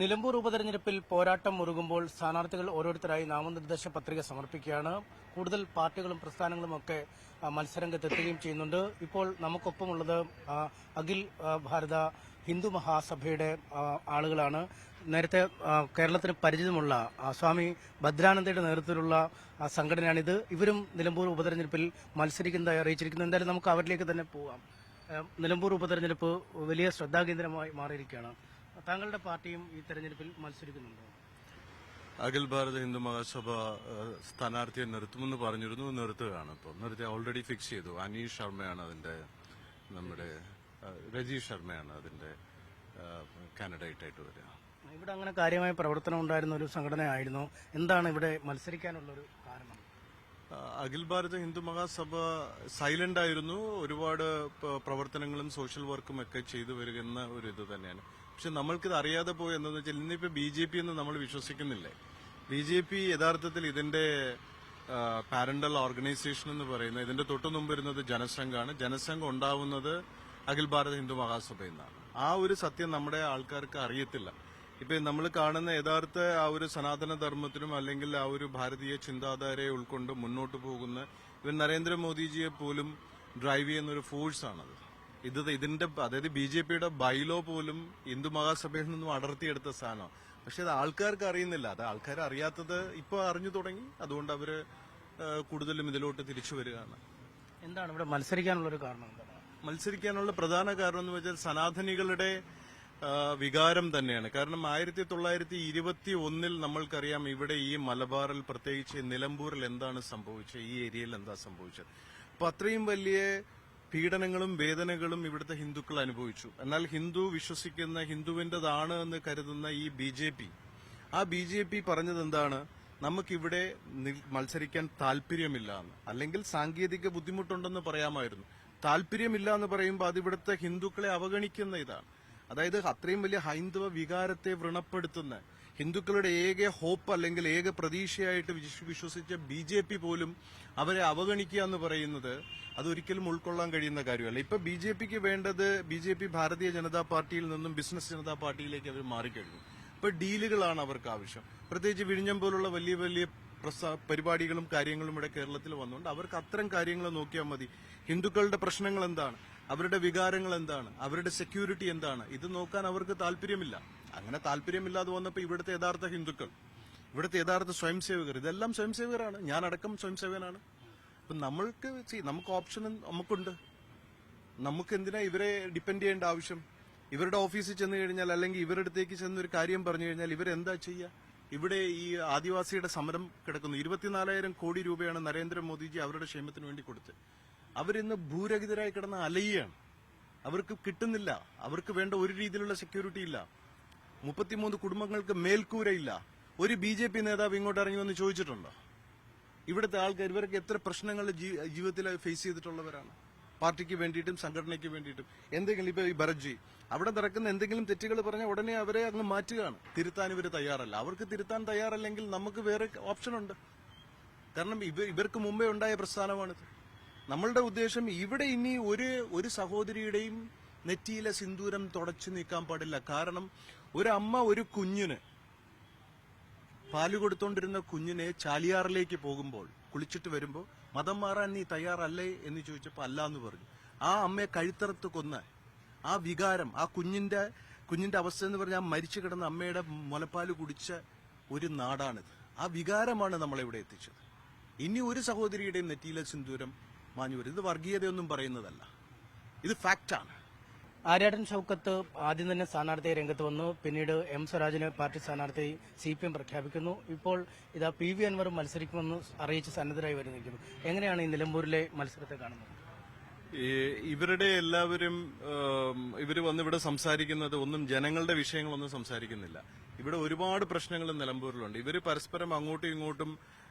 നിലമ്പൂർ ഉപതെരഞ്ഞെടുപ്പിൽ പോരാട്ടം മുറുകുമ്പോൾ സ്ഥാനാർത്ഥികൾ ഓരോരുത്തരായി നാമനിർദ്ദേശ പത്രിക സമർപ്പിക്കുകയാണ്. കൂടുതൽ പാർട്ടികളും പ്രസ്ഥാനങ്ങളും ഒക്കെ മത്സരരംഗത്തെത്തുകയും ചെയ്യുന്നുണ്ട്. ഇപ്പോൾ നമുക്കൊപ്പമുള്ളത് അഖിൽ ഭാരത ഹിന്ദു മഹാസഭയുടെ ആളുകളാണ്. നേരത്തെ കേരളത്തിന് പരിചിതമുള്ള സ്വാമി ഭദ്രാനന്ദയുടെ നേതൃത്വത്തിലുള്ള സംഘടനയാണിത്. ഇവരും നിലമ്പൂർ ഉപതെരഞ്ഞെടുപ്പിൽ മത്സരിക്കുന്നതായി അറിയിച്ചിരിക്കുന്നു. എന്തായാലും നമുക്ക് അവരിലേക്ക് തന്നെ പോകാം. നിലമ്പൂർ ഉപതെരഞ്ഞെടുപ്പ് വലിയ ശ്രദ്ധാകേന്ദ്രമായി മാറിയിരിക്കുകയാണ്. താങ്കളുടെ പാർട്ടിയും ഈ തെരഞ്ഞെടുപ്പിൽ മത്സരിക്കുന്നുണ്ടോ? അഖിൽ ഭാരത ഹിന്ദു മഹാസഭ സ്ഥാനാർത്ഥിയെ നിർത്തുമെന്ന് പറഞ്ഞിരുന്നു. നിർത്തുകയാണ്. ഇപ്പോൾ നിർത്തി ഓൾറെഡി ഫിക്സ് ചെയ്തു. അനീഷ് ശർമ്മയാണ് അതിന്റെ, നമ്മുടെ രജീഷ് ശർമ്മയാണ് അതിന്റെ കാൻഡിഡേറ്റ് ആയിട്ട് വരിക. ഇവിടെ അങ്ങനെ കാര്യമായ പ്രവർത്തനം ഉണ്ടായിരുന്ന ഒരു സംഘടനയായിരുന്നു. എന്താണ് ഇവിടെ മത്സരിക്കാനുള്ള ഒരു കാരണം? അഖിൽ ഭാരത ഹിന്ദു മഹാസഭ സൈലന്റ് ആയിരുന്നു. ഒരുപാട് പ്രവർത്തനങ്ങളും സോഷ്യൽ വർക്കും ഒക്കെ ചെയ്തു വരുന്ന ഒരു ഇത് തന്നെയാണ്. പക്ഷെ നമ്മൾക്കിത് അറിയാതെ പോയി എന്താണെന്ന് വെച്ചാൽ ഇന്നിപ്പോ BJP എന്ന് നമ്മൾ വിശ്വസിക്കുന്നില്ലേ. BJP യഥാർത്ഥത്തിൽ ഇതിന്റെ പാരന്റൽ ഓർഗനൈസേഷൻ എന്ന് പറയുന്നത്, ഇതിന്റെ തൊട്ടു മുമ്പ് വരുന്നത് ജനസംഘാണ്. ജനസംഘം ഉണ്ടാവുന്നത് അഖിൽ ഭാരത ഹിന്ദു മഹാസഭയിൽ നിന്നാണ്. ആ ഒരു സത്യം നമ്മുടെ ആൾക്കാർക്ക് അറിയത്തില്ല. ഇപ്പൊ നമ്മൾ കാണുന്ന യഥാർത്ഥ ആ ഒരു സനാതന ധർമ്മത്തിനും അല്ലെങ്കിൽ ആ ഒരു ഭാരതീയ ചിന്താധാരയെ ഉൾക്കൊണ്ട് മുന്നോട്ട് പോകുന്ന ഇവൻ നരേന്ദ്രമോദിജിയെ പോലും ഡ്രൈവ് ചെയ്യുന്ന ഒരു ഫോഴ്സാണത്. ഇതിന്റെ അതായത് BJPയുടെ ബൈലോ പോലും ഹിന്ദു മഹാസഭയിൽ നിന്നും അടർത്തിയെടുത്ത സാധനം. പക്ഷെ അത് ആൾക്കാർക്ക് അറിയുന്നില്ല. അത് ആൾക്കാർ അറിയാത്തത് ഇപ്പൊ അറിഞ്ഞു തുടങ്ങി. അതുകൊണ്ട് അവര് കൂടുതലും ഇതിലോട്ട് തിരിച്ചു വരികയാണ്. എന്താണ് ഇവിടെ മത്സരിക്കാനുള്ള ഒരു കാരണം? മത്സരിക്കാനുള്ള പ്രധാന കാരണം എന്ന് വെച്ചാൽ സനാതനികളുടെ വികാരം തന്നെയാണ്. കാരണം 1921 നമ്മൾക്കറിയാം ഇവിടെ ഈ മലബാറിൽ, പ്രത്യേകിച്ച് നിലമ്പൂരിൽ എന്താണ് സംഭവിച്ചത്, ഈ ഏരിയയിൽ എന്താ സംഭവിച്ചത്. അപ്പൊ അത്രയും വലിയ പീഡനങ്ങളും വേദനകളും ഇവിടുത്തെ ഹിന്ദുക്കൾ അനുഭവിച്ചു. എന്നാൽ ഹിന്ദു വിശ്വസിക്കുന്ന, ഹിന്ദുവിന്റേതാണ് എന്ന് കരുതുന്ന ഈ BJP പറഞ്ഞത് എന്താണ്? നമുക്കിവിടെ മത്സരിക്കാൻ താല്പര്യമില്ല എന്ന്, അല്ലെങ്കിൽ സാങ്കേതിക ബുദ്ധിമുട്ടുണ്ടെന്ന് പറയാമായിരുന്നു. താല്പര്യമില്ല എന്ന് പറയുമ്പോൾ അത് ഇവിടുത്തെ ഹിന്ദുക്കളെ അവഗണിക്കുന്ന ഇതാണ്. അതായത് അത്രയും വലിയ ഹൈന്ദവ വികാരത്തെ വ്രണപ്പെടുത്തുന്ന, ഹിന്ദുക്കളുടെ ഏക ഹോപ്പ് അല്ലെങ്കിൽ ഏക പ്രതീക്ഷയായിട്ട് വിശ്വസിച്ച BJP പോലും അവരെ അവഗണിക്കുക എന്ന് പറയുന്നത് അതൊരിക്കലും ഉൾക്കൊള്ളാൻ കഴിയുന്ന കാര്യമല്ല. ഇപ്പൊ BJPക്ക് വേണ്ടത്, BJP ഭാരതീയ ജനതാ പാർട്ടിയിൽ നിന്നും ബിസിനസ് ജനതാ പാർട്ടിയിലേക്ക് അവർ മാറിക്കഴിഞ്ഞു. ഇപ്പൊ ഡീലുകളാണ് അവർക്ക് ആവശ്യം. പ്രത്യേകിച്ച് വിഴിഞ്ഞം പോലുള്ള വലിയ വലിയ പരിപാടികളും കാര്യങ്ങളും ഇവിടെ കേരളത്തിൽ വന്നുകൊണ്ട് അവർക്ക് അത്തരം കാര്യങ്ങൾ നോക്കിയാൽ മതി. ഹിന്ദുക്കളുടെ പ്രശ്നങ്ങൾ എന്താണ്, അവരുടെ വികാരങ്ങൾ എന്താണ്, അവരുടെ സെക്യൂരിറ്റി എന്താണ്, ഇത് നോക്കാൻ അവർക്ക് താല്പര്യമില്ല. അങ്ങനെ താല്പര്യമില്ലാതെ വന്നപ്പോൾ ഇവിടുത്തെ യഥാർത്ഥ ഹിന്ദുക്കൾ, ഇവിടുത്തെ യഥാർത്ഥ സ്വയംസേവകർ, ഇതെല്ലാം സ്വയംസേവകരാണ്. ഞാനടക്കം സ്വയംസേവകനാണ്. അപ്പൊ നമുക്ക് ഓപ്ഷൻ നമുക്കുണ്ട്. നമുക്ക് എന്തിനാ ഇവരെ ഡിപ്പെൻഡ് ചെയ്യേണ്ട ആവശ്യം? ഇവരുടെ ഓഫീസിൽ ചെന്ന് കഴിഞ്ഞാൽ, അല്ലെങ്കിൽ ഇവരുടെ അടുത്തേക്ക് ചെന്നൊരു കാര്യം പറഞ്ഞു കഴിഞ്ഞാൽ ഇവരെന്താ ചെയ്യുക? ഇവിടെ ഈ ആദിവാസിയുടെ സമരം കിടക്കുന്നു. 24,000 കോടി രൂപയാണ് നരേന്ദ്രമോദിജി അവരുടെ ക്ഷേമത്തിന് വേണ്ടി കൊടുത്തത്. അവരിന്ന് ഭൂരഹിതരായി കിടന്ന് അലയുകയാണ്. അവർക്ക് കിട്ടുന്നില്ല. അവർക്ക് വേണ്ട ഒരു രീതിയിലുള്ള സെക്യൂരിറ്റി ഇല്ല. 33 കുടുംബങ്ങൾക്ക് മേൽക്കൂരയില്ല. ഒരു BJP നേതാവ് ഇങ്ങോട്ട് ഇറങ്ങി വന്ന് ചോദിച്ചിട്ടുണ്ടോ? ഇവിടുത്തെ ആൾക്കാർ ഇവർക്ക് എത്ര പ്രശ്നങ്ങൾ ജീവിതത്തിൽ ഫേസ് ചെയ്തിട്ടുള്ളവരാണ്. പാർട്ടിക്ക് വേണ്ടിയിട്ടും സംഘടനയ്ക്ക് വേണ്ടിയിട്ടും എന്തെങ്കിലും, ഇപ്പൊ ഈ ഭരത്ജി അവിടെ നടക്കുന്ന എന്തെങ്കിലും തെറ്റുകൾ പറഞ്ഞാൽ ഉടനെ അവരെ അങ്ങ് മാറ്റുകയാണ്. തിരുത്താൻ ഇവർ തയ്യാറല്ല. അവർക്ക് തിരുത്താൻ തയ്യാറല്ലെങ്കിൽ നമുക്ക് വേറെ ഓപ്ഷനുണ്ട്. കാരണം ഇവർക്ക് മുമ്പേ ഉണ്ടായ പ്രസ്ഥാനമാണിത്. നമ്മളുടെ ഉദ്ദേശം ഇവിടെ ഇനി ഒരു സഹോദരിയുടെയും നെറ്റിയിലെ സിന്ദൂരം തുടച്ചു നീക്കാൻ പാടില്ല. കാരണം ഒരു അമ്മ ഒരു കുഞ്ഞിന് പാല് കൊടുത്തോണ്ടിരുന്ന കുഞ്ഞിനെ ചാലിയാറിലേക്ക് പോകുമ്പോൾ, കുളിച്ചിട്ട് വരുമ്പോൾ, മതം മാറാൻ നീ തയ്യാറല്ലേ എന്ന് ചോദിച്ചപ്പോൾ അല്ല എന്ന് പറഞ്ഞു. ആ അമ്മയെ കഴുത്തറുത്ത് കൊന്ന ആ വികാരം, ആ കുഞ്ഞിന്റെ അവസ്ഥ എന്ന് പറഞ്ഞാൽ ആ മരിച്ചു കിടന്ന അമ്മയുടെ മുലപ്പാല് കുടിച്ച ഒരു നാടാണിത്. ആ വികാരമാണ് നമ്മളെവിടെ എത്തിച്ചത്. ഇനി ഒരു സഹോദരിയുടെയും നെറ്റിയിലെ സിന്ദൂരം മാഞ്ഞു വരും. ഇത് വർഗീയതയൊന്നും പറയുന്നതല്ല, ഇത് ഫാക്റ്റാണ്. ആര്യാടൻ ഷൌക്കത്ത് ആദ്യം തന്നെ സ്ഥാനാർത്ഥിയെ രംഗത്ത് വന്നു. പിന്നീട് M സ്വരാജിനെ പാർട്ടി സ്ഥാനാർത്ഥി CPM പ്രഖ്യാപിക്കുന്നു. ഇപ്പോൾ ഇതാ PV അൻവറും മത്സരിക്കുമെന്ന് അറിയിച്ച് സന്നദ്ധരായി വരുന്നിരിക്കുന്നു. എങ്ങനെയാണ് ഈ നിലമ്പൂരിലെ മത്സരത്തെ കാണുന്നത്? ഇവരുടെ എല്ലാവരും ഇവർ വന്നിവിടെ സംസാരിക്കുന്നത് ഒന്നും ജനങ്ങളുടെ വിഷയങ്ങളൊന്നും സംസാരിക്കുന്നില്ല. ഇവിടെ ഒരുപാട് പ്രശ്നങ്ങൾ നിലമ്പൂരിലുണ്ട്. ഇവർ പരസ്പരം അങ്ങോട്ടും ഇങ്ങോട്ടും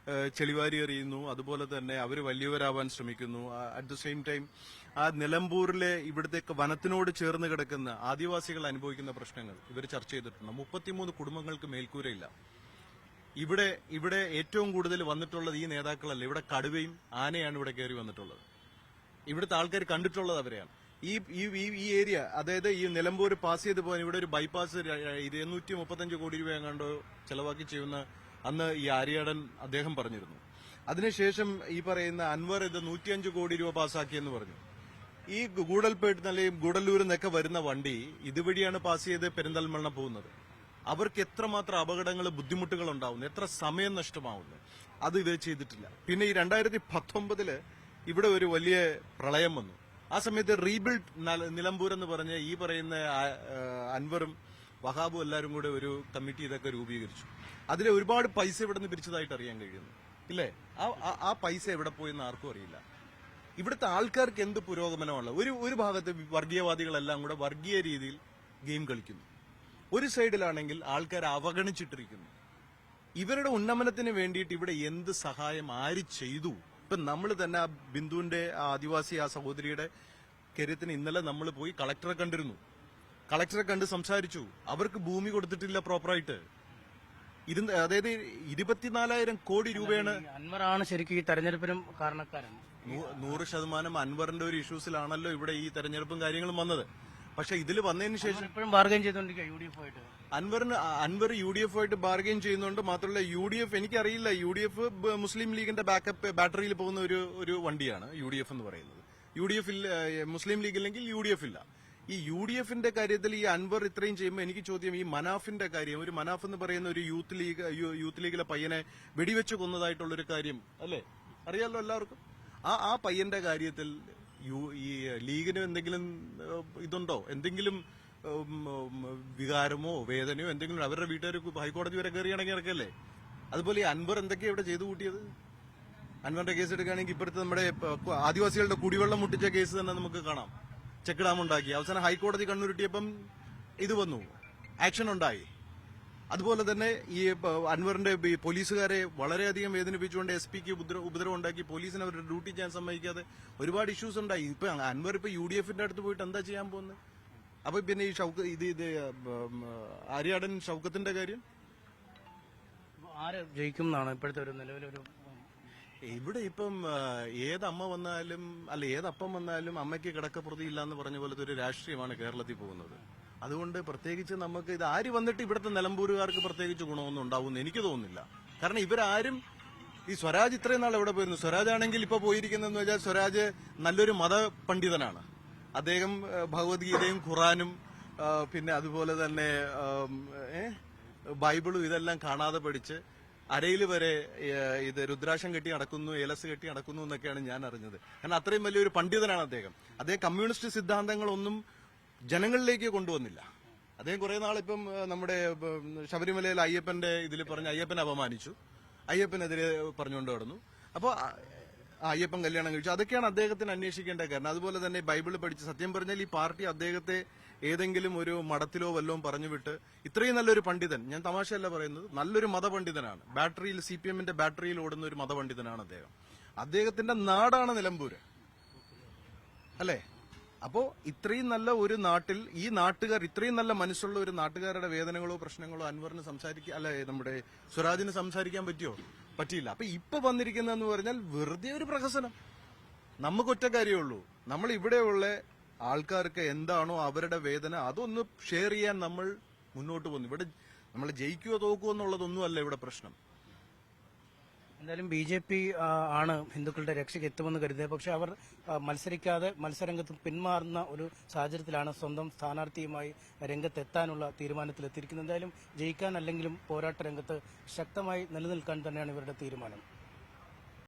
ചെളിവാരി എറിയുന്നു. അതുപോലെ തന്നെ അവർ വലിയവരാവാൻ ശ്രമിക്കുന്നു. അറ്റ് ദ സെയിം ടൈം ആ നിലമ്പൂരിലെ ഇവിടുത്തെ വനത്തിനോട് ചേർന്ന് കിടക്കുന്ന ആദിവാസികൾ അനുഭവിക്കുന്ന പ്രശ്നങ്ങൾ ഇവർ ചർച്ച ചെയ്തിട്ടുണ്ട്. 33 കുടുംബങ്ങൾക്ക് മേൽക്കൂരയില്ല. ഇവിടെ ഏറ്റവും കൂടുതൽ വന്നിട്ടുള്ളത് ഈ നേതാക്കളല്ല. ഇവിടെ കടുവയും ആനയാണ് ഇവിടെ കയറി വന്നിട്ടുള്ളത്. ഇവിടുത്തെ ആൾക്കാർ കണ്ടിട്ടുള്ളത് അവരെയാണ്. ഈ ഏരിയ, അതായത് ഈ നിലമ്പൂർ പാസ് ചെയ്ത് പോകാൻ ഇവിടെ ഒരു ബൈപ്പാസ് 235 കോടി രൂപ എങ്ങാണ്ടോ ചെലവാക്കി ചെയ്യുന്ന അന്ന് ഈ ആര്യാടൻ അദ്ദേഹം പറഞ്ഞിരുന്നു. അതിനുശേഷം ഈ പറയുന്ന അൻവർ ഇത് 105 കോടി രൂപ പാസ്സാക്കിയെന്ന് പറഞ്ഞു. ഈ ഗൂഡൽപേട്ട് അല്ലെങ്കിൽ ഗൂഡല്ലൂരിൽ നിന്നൊക്കെ വരുന്ന വണ്ടി ഇതുവഴിയാണ് പാസ് ചെയ്ത് പെരിന്തൽമണ്ണ പോകുന്നത്. അവർക്ക് എത്രമാത്രം അപകടങ്ങൾ, ബുദ്ധിമുട്ടുകൾ ഉണ്ടാവുന്നു, എത്ര സമയം നഷ്ടമാവുന്നു, അത് ഇവർ ചെയ്തിട്ടില്ല. പിന്നെ ഈ 2019 ഇവിടെ ഒരു വലിയ പ്രളയം വന്നു. ആ സമയത്ത് റീബിൽഡ് നിലമ്പൂർ എന്ന് പറഞ്ഞ ഈ പറയുന്ന അൻവറും വഹാബും എല്ലാവരും കൂടെ ഒരു കമ്മിറ്റി ഇതൊക്കെ രൂപീകരിച്ചു. അതിൽ ഒരുപാട് പൈസ ഇവിടെ നിന്ന് പിരിച്ചതായിട്ട് അറിയാൻ കഴിയുന്നു, ഇല്ലേ? ആ പൈസ എവിടെ പോയെന്ന് ആർക്കും അറിയില്ല. ഇവിടുത്തെ ആൾക്കാർക്ക് എന്ത് പുരോഗമനമാണ്? ഒരു ഭാഗത്ത് വർഗീയവാദികളെല്ലാം കൂടെ വർഗീയ രീതിയിൽ ഗെയിം കളിക്കുന്നു. ഒരു സൈഡിലാണെങ്കിൽ ആൾക്കാർ അവഗണിച്ചിട്ടിരിക്കുന്നു. ഇവരുടെ ഉന്നമനത്തിന് വേണ്ടിയിട്ട് ഇവിടെ എന്ത് സഹായം ആര് ചെയ്തു? ഇപ്പൊ നമ്മൾ തന്നെ ആ ബിന്ദുവിന്റെ ആദിവാസി ആ സഹോദരിയുടെ കാര്യത്തിന് ഇന്നലെ നമ്മൾ പോയി കളക്ടറെ കണ്ടിരുന്നു. കളക്ടറെ കണ്ട് സംസാരിച്ചു. അവർക്ക് ഭൂമി കൊടുത്തിട്ടില്ല പ്രോപ്പറായിട്ട്. അതായത് 24,000 കോടി രൂപയാണ്. അൻവറാണ് ശരിക്കും ഈ തെരഞ്ഞെടുപ്പിനും കാരണക്കാരൻ. 100% അൻവറിന്റെ ഒരു ഇഷ്യൂസിലാണല്ലോ ഇവിടെ ഈ തെരഞ്ഞെടുപ്പും കാര്യങ്ങളും വന്നത്. പക്ഷെ ഇതിൽ വന്നതിന് ശേഷം ഇപ്പോഴും ബാർഗൈൻ ചെയ്തോണ്ടിരിക്കുക UDF ആയിട്ട്. അൻവർ UDF ആയിട്ട് ബാർഗൈൻ ചെയ്യുന്നുണ്ട്. മാത്രമല്ല UDF, എനിക്കറിയില്ല, UDF മുസ്ലിം ലീഗിന്റെ ബാറ്ററിയിൽ പോകുന്ന ഒരു വണ്ടിയാണ് UDF എന്ന് പറയുന്നത്. UDF മുസ്ലിം ലീഗ് ഇല്ലെങ്കിൽ UDF ഇല്ല. ഈ UDFന്റെ കാര്യത്തിൽ ഈ അൻവർ ഇത്രയും ചെയ്യുമ്പോൾ എനിക്ക് ചോദ്യം, ഈ മനാഫിന്റെ കാര്യം, ഒരു മനാഫ് എന്ന് പറയുന്ന ഒരു യൂത്ത് ലീഗിലെ പയ്യനെ വെടിവെച്ച് കൊന്നതായിട്ടുള്ളൊരു കാര്യം അല്ലേ, അറിയാലോ എല്ലാവർക്കും. ആ പയ്യന്റെ കാര്യത്തിൽ ഈ ലീഗിന് എന്തെങ്കിലും ഇതുണ്ടോ, എന്തെങ്കിലും വികാരമോ വേദനയോ എന്തെങ്കിലും? അവരുടെ വീട്ടുകാർ ഹൈക്കോടതി വരെ കയറിയാണെങ്കിൽ ഇറക്കല്ലേ. അതുപോലെ ഈ അൻവർ എന്തൊക്കെയാ ഇവിടെ ചെയ്തു കൂട്ടിയത്? അൻവറിന്റെ കേസ് എടുക്കുകയാണെങ്കിൽ ഇപ്പോഴത്തെ നമ്മുടെ ആദിവാസികളുടെ കുടിവെള്ളം മുട്ടിച്ച കേസ് തന്നെ നമുക്ക് കാണാം. ചെക്ക് ഡാം ഉണ്ടാക്കി, അവസാനം ഹൈക്കോടതി കണ്ണുരുട്ടിയപ്പം ഇത് വന്നു, ആക്ഷൻ ഉണ്ടായി. അതുപോലെ തന്നെ ഈ അൻവറിന്റെ പോലീസുകാരെ വളരെയധികം വേദനിപ്പിച്ചുകൊണ്ട് SP ഉപദ്രവം ഉണ്ടാക്കി, പോലീസിന് അവരുടെ ഡ്യൂട്ടി ചെയ്യാൻ സമ്മതിക്കാതെ ഒരുപാട് ഇഷ്യൂസ് ഉണ്ടായി. ഇപ്പൊ അൻവർ ഇപ്പൊ UDFന്റെ അടുത്ത് പോയിട്ട് എന്താ ചെയ്യാൻ പോകുന്നത്? അപ്പൊ പിന്നെ ഈ ആര്യാടൻ ഷൗക്കത്തിന്റെ കാര്യം ആര് ജയിക്കും എന്നാണ് ഇപ്പോഴത്തെ ഒരു നിലവിലൊരു? ഇവിടെ ഇപ്പം ഏതമ്മ വന്നാലും ഏതപ്പം വന്നാലും അമ്മയ്ക്ക് കിടക്കപ്രതി ഇല്ല എന്ന് പറഞ്ഞ പോലത്തെ ഒരു രാഷ്ട്രീയമാണ് കേരളത്തിൽ പോകുന്നത്. അതുകൊണ്ട് പ്രത്യേകിച്ച് നമുക്ക് ഇത് ആര് വന്നിട്ട് ഇവിടുത്തെ നിലമ്പൂരുകാർക്ക് പ്രത്യേകിച്ച് ഗുണമൊന്നും ഉണ്ടാവുമെന്ന് എനിക്ക് തോന്നുന്നില്ല. കാരണം ഇവരാരും, ഈ സ്വരാജ് ഇത്രയും നാൾ എവിടെ പോയിരുന്നു? സ്വരാജ് ആണെങ്കിൽ ഇപ്പൊ പോയിരിക്കുന്നതെന്ന് വെച്ചാൽ സ്വരാജ് നല്ലൊരു മതപണ്ഡിതനാണ്. അദ്ദേഹം ഭഗവത്ഗീതയും ഖുറാനും പിന്നെ അതുപോലെ തന്നെ ബൈബിളും ഇതെല്ലാം കാണാതെ പഠിച്ച് അരയിൽ വരെ ഇത് രുദ്രാക്ഷം കെട്ടി നടക്കുന്നു, ഏലസ് കെട്ടി നടക്കുന്നു എന്നൊക്കെയാണ് ഞാൻ അറിഞ്ഞത്. കാരണം അത്രയും വലിയൊരു പണ്ഡിതനാണ് അദ്ദേഹം. അദ്ദേഹം കമ്മ്യൂണിസ്റ്റ് സിദ്ധാന്തങ്ങളൊന്നും ജനങ്ങളിലേക്ക് കൊണ്ടുവന്നില്ല. അദ്ദേഹം കുറെ നാളിപ്പം നമ്മുടെ ശബരിമലയിൽ അയ്യപ്പന്റെ ഇതിൽ പറഞ്ഞ് അയ്യപ്പനെ അപമാനിച്ചു, അയ്യപ്പനെതിരെ പറഞ്ഞുകൊണ്ട് കിടന്നു. അപ്പോൾ അയ്യപ്പൻ കല്യാണം കഴിച്ചു. അതൊക്കെയാണ് അദ്ദേഹത്തിന് അന്വേഷിക്കേണ്ട കാരണം. അതുപോലെ തന്നെ ബൈബിൾ പഠിച്ച്, സത്യം പറഞ്ഞാൽ ഈ പാർട്ടി അദ്ദേഹത്തെ ഏതെങ്കിലും ഒരു മഠത്തിലോ വല്ലതും പറഞ്ഞു വിട്ട്, ഇത്രയും നല്ലൊരു പണ്ഡിതൻ, ഞാൻ തമാശയല്ല പറയുന്നത്, നല്ലൊരു മതപണ്ഡിതനാണ്, ബാറ്ററിയിൽ CPMന്റെ ബാറ്ററിയിൽ ഓടുന്ന ഒരു മതപണ്ഡിതനാണ് അദ്ദേഹം. അദ്ദേഹത്തിന്റെ നാടാണ് നിലമ്പൂര്, അല്ലേ? അപ്പോ ഇത്രയും നല്ല ഒരു നാട്ടിൽ ഈ നാട്ടുകാർ, ഇത്രയും നല്ല മനസ്സുള്ള ഒരു നാട്ടുകാരുടെ വേദനകളോ പ്രശ്നങ്ങളോ അൻവറിന് നമ്മുടെ സ്വരാജിന് സംസാരിക്കാൻ പറ്റിയോ? പറ്റിയില്ല. അപ്പൊ ഇപ്പൊ വന്നിരിക്കുന്നതെന്ന് പറഞ്ഞാൽ വെറുതെ ഒരു പ്രഹസനം. നമുക്ക് ഒറ്റ കാര്യമുള്ളൂ, നമ്മൾ ഇവിടെയുള്ള ആൾക്കാർക്ക് എന്താണോ അവരുടെ വേദന അതൊന്ന് ഷെയർ ചെയ്യാൻ നമ്മൾ മുന്നോട്ട് പോകുന്നു. ഇവിടെ നമ്മൾ ജയിക്കുവോ തോക്കുവോ എന്നുള്ളതൊന്നും അല്ല ഇവിടെ പ്രശ്നം. എന്തായാലും BJP ആണ് ഹിന്ദുക്കളുടെ രക്ഷയ്ക്ക് എത്തുമെന്ന് കരുതിയത്. പക്ഷെ അവർ മത്സരിക്കാതെ മത്സരരംഗത്ത് പിന്മാറുന്ന ഒരു സാഹചര്യത്തിലാണ് സ്വന്തം സ്ഥാനാർത്ഥിയുമായി രംഗത്തെത്താനുള്ള തീരുമാനത്തിലെത്തിയിരിക്കുന്നത്. എന്തായാലും ജയിക്കാൻ അല്ലെങ്കിലും പോരാട്ട രംഗത്ത് ശക്തമായി നിലനിൽക്കാൻ തന്നെയാണ് ഇവരുടെ തീരുമാനം.